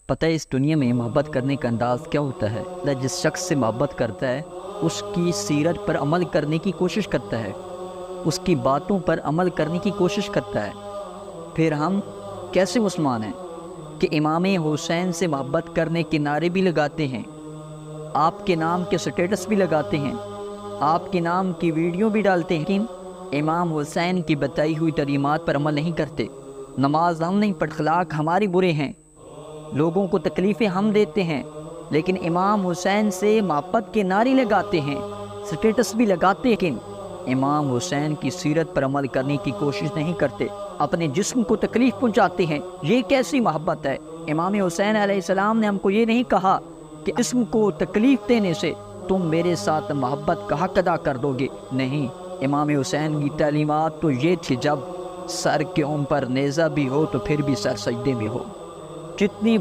پتہ ہے اس دنیا میں محبت کرنے کا انداز کیا ہوتا ہے؟ اللہ جس شخص سے محبت کرتا ہے اس کی سیرت پر عمل کرنے کی کوشش کرتا ہے، اس کی باتوں پر عمل کرنے کی کوشش کرتا ہے۔ پھر ہم کیسے مسلمان ہیں کہ امام حسین سے محبت کرنے کے نعرے بھی لگاتے ہیں، آپ کے نام کے سٹیٹس بھی لگاتے ہیں، آپ کے نام کی ویڈیو بھی ڈالتے ہیں، لیکن امام حسین کی بتائی ہوئی تعلیمات پر عمل نہیں کرتے۔ نماز ہم نہیں پڑھتے، اخلاق ہمارے برے ہیں، لوگوں کو تکلیفیں ہم دیتے ہیں، لیکن امام حسین سے محبت کے نعرے لگاتے ہیں، سٹیٹس بھی لگاتے ہیں، لیکن امام حسین کی سیرت پر عمل کرنے کی کوشش نہیں کرتے، اپنے جسم کو تکلیف پہنچاتے ہیں۔ یہ کیسی محبت ہے؟ امام حسین علیہ السلام نے ہم کو یہ نہیں کہا کہ جسم کو تکلیف دینے سے تم میرے ساتھ محبت کا حق ادا کر دو گے، نہیں، امام حسین کی تعلیمات تو یہ تھی جب سر کے اوپر نیزہ بھی ہو تو پھر بھی سر سجدے میں ہو۔ جتنی